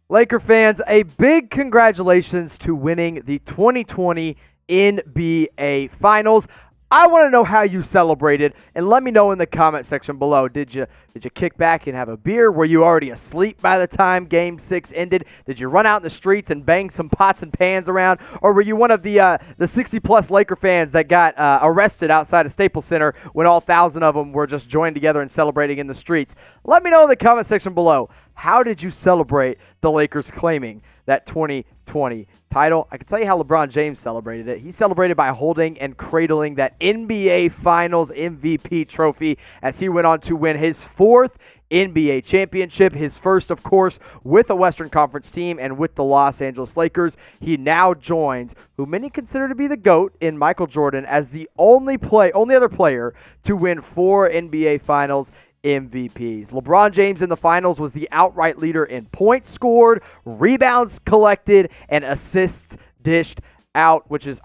Laker fans, a big congratulations to winning the 2020 NBA Finals. I want to know how you celebrated, and let me know in the comment section below. Did you kick back and have a beer? Were you already asleep by the time Game 6 ended? Did you run out in the streets and bang some pots and pans around? Or were you one of the 60-plus Laker fans that got arrested outside of Staples Center when all 1,000 of them were just joined together and celebrating in the streets? Let me know in the comment section below. How did you celebrate the Lakers claiming that 2020 title? I can tell you how LeBron James celebrated it. He celebrated by holding and cradling that NBA Finals MVP trophy as he went on to win his fourth NBA championship, his first, of course, with a Western Conference team and with the Los Angeles Lakers. He now joins who many consider to be the GOAT in Michael Jordan as the only other player to win 4 NBA Finals MVPs. LeBron James in the finals was the outright leader in points scored, rebounds collected, and assists dished out, which is,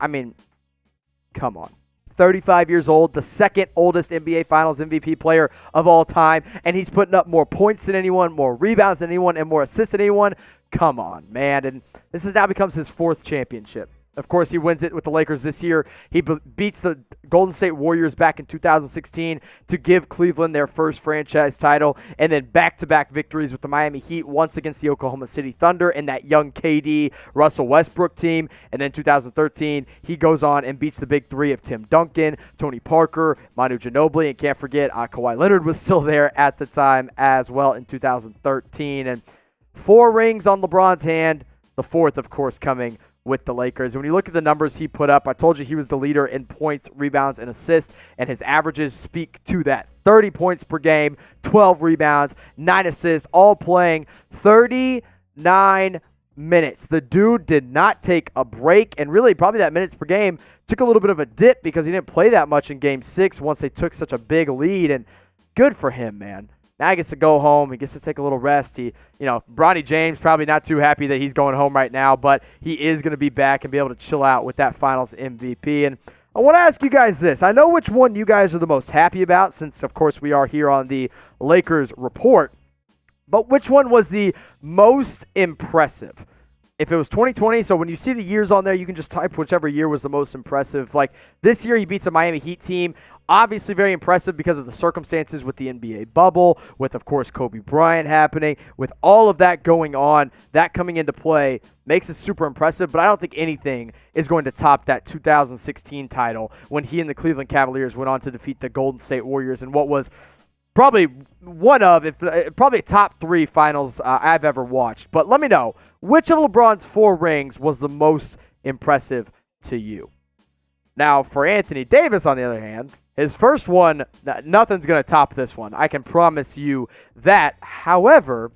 come on. 35 years old, the second oldest NBA Finals MVP player of all time, and he's putting up more points than anyone, more rebounds than anyone, and more assists than anyone. Come on, man. And this now becomes his 4th championship. Of course, he wins it with the Lakers this year. He beats the Golden State Warriors back in 2016 to give Cleveland their first franchise title, and then back-to-back victories with the Miami Heat, once against the Oklahoma City Thunder and that young KD, Russell Westbrook team. And then 2013, he goes on and beats the big three of Tim Duncan, Tony Parker, Manu Ginobili, and can't forget Kawhi Leonard was still there at the time as well in 2013. And 4 rings on LeBron's hand, the 4th, of course, coming with the Lakers. When you look at the numbers he put up, I told you he was the leader in points, rebounds, and assists, and his averages speak to that. 30 points per game, 12 rebounds, 9 assists, all playing 39 minutes. The dude did not take a break, and really probably that minutes per game took a little bit of a dip because he didn't play that much in Game 6 once they took such a big lead, and good for him, man. Now he gets to go home. He gets to take a little rest. Bronny James probably not too happy that he's going home right now, but he is going to be back and be able to chill out with that Finals MVP. And I want to ask you guys this. I know which one you guys are the most happy about since, of course, we are here on the Lakers Report, but which one was the most impressive? If it was 2020, so when you see the years on there, you can just type whichever year was the most impressive. Like this year, he beats a Miami Heat team. Obviously very impressive because of the circumstances with the NBA bubble, with, of course, Kobe Bryant happening, with all of that going on, that coming into play makes it super impressive, but I don't think anything is going to top that 2016 title when he and the Cleveland Cavaliers went on to defeat the Golden State Warriors in what was probably probably top 3 finals I've ever watched. But let me know, which of LeBron's 4 rings was the most impressive to you? Now, for Anthony Davis, on the other hand, his first one, nothing's going to top this one. I can promise you that. However,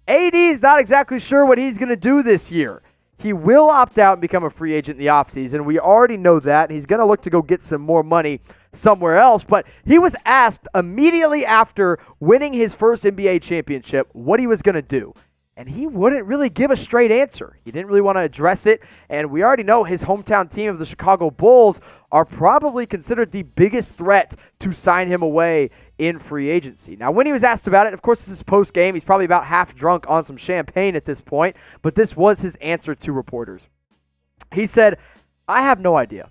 AD's not exactly sure what he's going to do this year. He will opt out and become a free agent in the offseason. We already know that. He's going to look to go get some more money somewhere else. But he was asked immediately after winning his first NBA championship what he was going to do. And he wouldn't really give a straight answer. He didn't really want to address it. And we already know his hometown team of the Chicago Bulls are probably considered the biggest threat to sign him away in free agency. Now, when he was asked about it, of course, this is post-game. He's probably about half drunk on some champagne at this point. But this was his answer to reporters. He said, "I have no idea.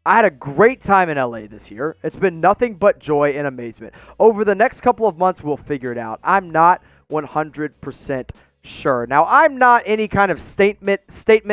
I had a great time in LA this year. It's been nothing but joy and amazement. Over the next couple of months, we'll figure it out. I'm not 100% sure." Now, I'm not any kind of statement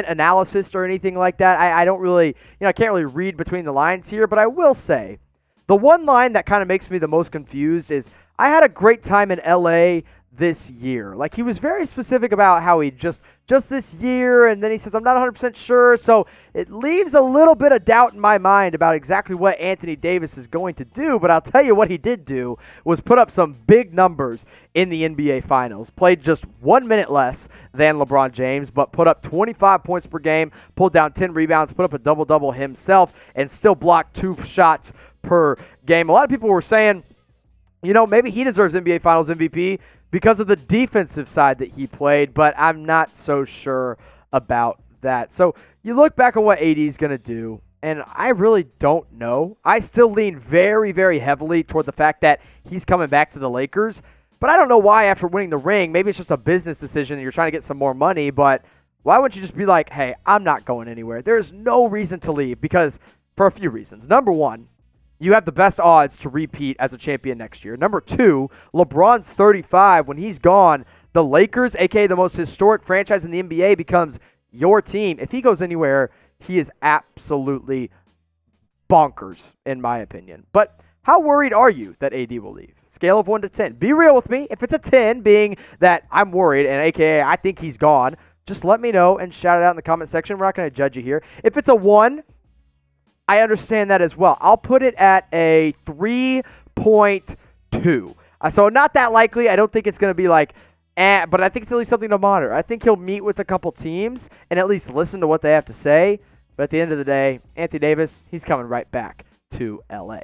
analyst or anything like that. I don't really, I can't really read between the lines here, but I will say the one line that kind of makes me the most confused is, "I had a great time in LA this year." Like, he was very specific about how he just this year, and then he says, "I'm not 100% sure." So it leaves a little bit of doubt in my mind about exactly what Anthony Davis is going to do. But I'll tell you what he did do was put up some big numbers in the NBA Finals. Played just 1 minute less than LeBron James, but put up 25 points per game, pulled down 10 rebounds, put up a double-double himself, and still blocked 2 shots per game. A lot of people were saying, maybe he deserves NBA Finals MVP because of the defensive side that he played, but I'm not so sure about that. So you look back on what AD is going to do, and I really don't know. I still lean very, very heavily toward the fact that he's coming back to the Lakers, But I don't know why after winning the ring, maybe it's just a business decision and you're trying to get some more money, but why wouldn't you just be like, hey, I'm not going anywhere? There's no reason to leave because for a few reasons. Number one, you have the best odds to repeat as a champion next year. Number two, LeBron's 35. When he's gone, the Lakers, a.k.a. the most historic franchise in the NBA, becomes your team. If he goes anywhere, he is absolutely bonkers, in my opinion. But how worried are you that AD will leave? Scale of 1 to 10. Be real with me. If it's a 10, being that I'm worried, and a.k.a. I think he's gone, just let me know and shout it out in the comment section. We're not going to judge you here. If it's a 1, I understand that as well. I'll put it at a 3.2. So not that likely. I don't think it's going to be like, but I think it's at least something to monitor. I think he'll meet with a couple teams and at least listen to what they have to say. But at the end of the day, Anthony Davis, he's coming right back to LA.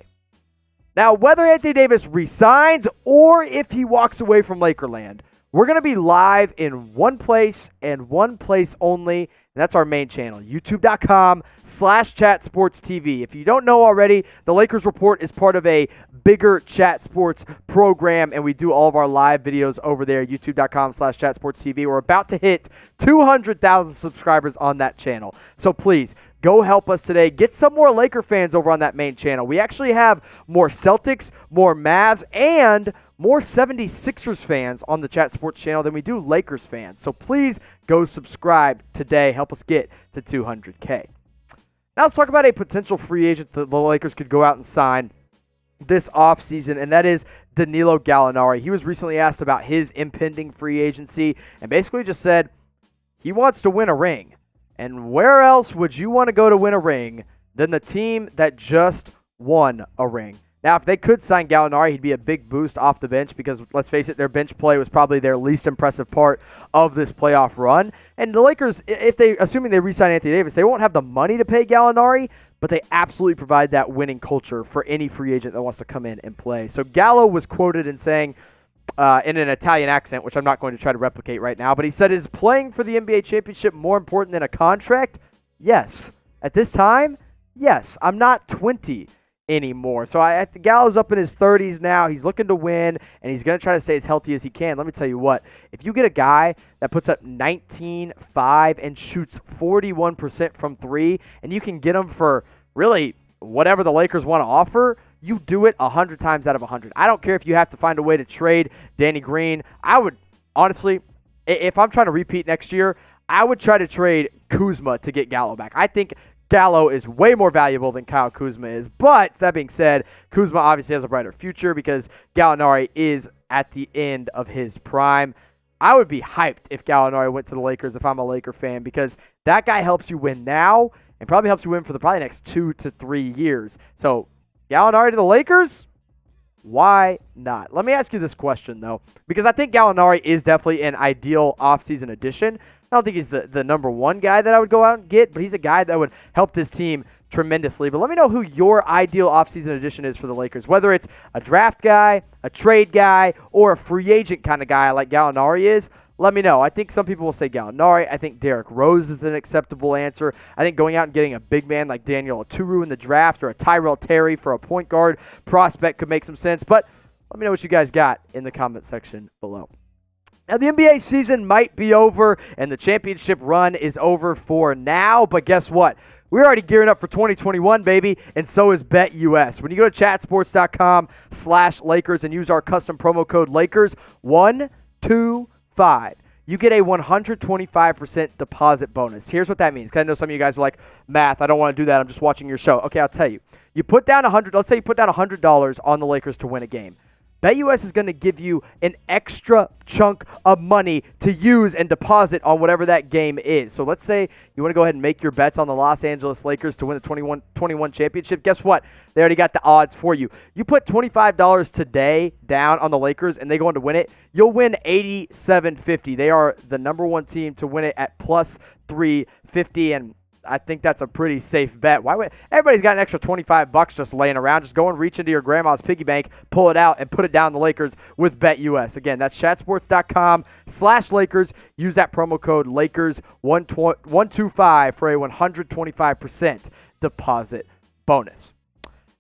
Now, whether Anthony Davis resigns or if he walks away from Lakerland, we're going to be live in one place and one place only, and that's our main channel, youtube.com/chatsportstv. If you don't know already, the Lakers Report is part of a bigger Chat Sports program, and we do all of our live videos over there, youtube.com/chatsportstv. We're about to hit 200,000 subscribers on that channel. So please, go help us today. Get some more Laker fans over on that main channel. We actually have more Celtics, more Mavs, and more 76ers fans on the Chat Sports channel than we do Lakers fans. So please go subscribe today. Help us get to 200K. Now let's talk about a potential free agent that the Lakers could go out and sign this offseason, and that is Danilo Gallinari. He was recently asked about his impending free agency and basically just said he wants to win a ring. And where else would you want to go to win a ring than the team that just won a ring? Now, if they could sign Gallinari, he'd be a big boost off the bench because, let's face it, their bench play was probably their least impressive part of this playoff run. And the Lakers, assuming they re-sign Anthony Davis, they won't have the money to pay Gallinari, but they absolutely provide that winning culture for any free agent that wants to come in and play. So Gallo was quoted in saying, in an Italian accent, which I'm not going to try to replicate right now, but he said, is playing for the NBA championship more important than a contract? Yes. At this time, yes. I'm not 20 anymore. So Gallo's up in his 30s now. He's looking to win, and he's going to try to stay as healthy as he can. Let me tell you what, if you get a guy that puts up 19-5 and shoots 41% from 3, and you can get him for really whatever the Lakers want to offer, you do it 100 times out of 100. I don't care if you have to find a way to trade Danny Green. I would, honestly, if I'm trying to repeat next year, I would try to trade Kuzma to get Gallo back. I think Gallo is way more valuable than Kyle Kuzma is. But that being said, Kuzma obviously has a brighter future because Gallinari is at the end of his prime. I would be hyped if Gallinari went to the Lakers if I'm a Laker fan because that guy helps you win now and probably helps you win for the probably next 2 to 3 years. So Gallinari to the Lakers? Why not? Let me ask you this question, though, because I think Gallinari is definitely an ideal offseason addition. I don't think he's the number one guy that I would go out and get, but he's a guy that would help this team tremendously. But let me know who your ideal offseason addition is for the Lakers, whether it's a draft guy, a trade guy, or a free agent kind of guy like Gallinari is. Let me know. I think some people will say Gallinari. I think Derrick Rose is an acceptable answer. I think going out and getting a big man like Daniel Oturu in the draft or a Tyrell Terry for a point guard prospect could make some sense. But let me know what you guys got in the comment section below. Now, the NBA season might be over, and the championship run is over for now, but guess what? We're already gearing up for 2021, baby, and so is BETUS. When you go to chatsports.com/Lakers and use our custom promo code LAKERS125, you get a 125% deposit bonus. Here's what that means, because I know some of you guys are like, math, I don't want to do that, I'm just watching your show. Okay, I'll tell you. You put down let's say you put down $100 on the Lakers to win a game. BETUS is going to give you an extra chunk of money to use and deposit on whatever that game is. So let's say you want to go ahead and make your bets on the Los Angeles Lakers to win the 21 championship. Guess what? They already got the odds for you. You put $25 today down on the Lakers and they go on to win it, you'll win $87.50. They are the number one team to win it at plus 350, and I think that's a pretty safe bet. Why would everybody's got an extra $25 just laying around? Just go and reach into your grandma's piggy bank, pull it out, and put it down the Lakers with BETUS. Again, that's chatsports.com/Lakers. Use that promo code LAKERS125 for a 125% deposit bonus.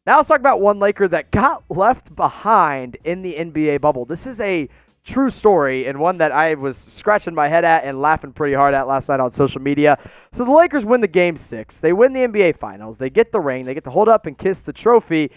Now let's talk about one Laker that got left behind in the NBA bubble. This is a true story and one that I was scratching my head at and laughing pretty hard at last night on social media. So the Lakers win the Game 6. They win the NBA Finals. They get the ring. They get to hold up and kiss the trophy.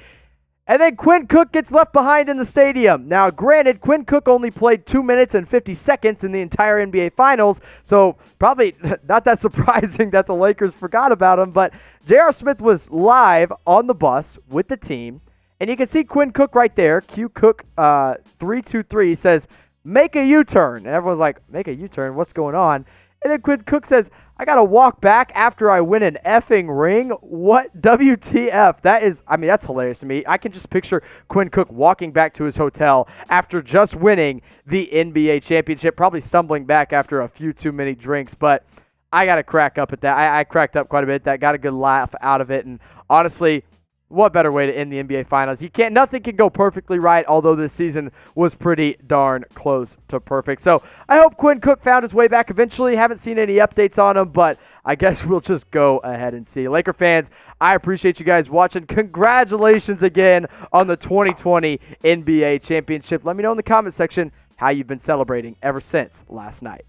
And then Quinn Cook gets left behind in the stadium. Now, granted, Quinn Cook only played 2 minutes and 50 seconds in the entire NBA Finals, so probably not that surprising that the Lakers forgot about him. But J.R. Smith was live on the bus with the team, and you can see Quinn Cook right there. Q Cook 323 says, "Make a U-turn." And everyone's like, "Make a U-turn? What's going on?" And then Quinn Cook says, "I got to walk back after I win an effing ring? What WTF?" That's hilarious to me. I can just picture Quinn Cook walking back to his hotel after just winning the NBA championship, probably stumbling back after a few too many drinks. But I got to crack up at that. I cracked up quite a bit. That got a good laugh out of it. And honestly, what better way to end the NBA Finals? Nothing can go perfectly right, although this season was pretty darn close to perfect. So I hope Quinn Cook found his way back eventually. Haven't seen any updates on him, but I guess we'll just go ahead and see. Laker fans, I appreciate you guys watching. Congratulations again on the 2020 NBA championship. Let me know in the comment section how you've been celebrating ever since last night.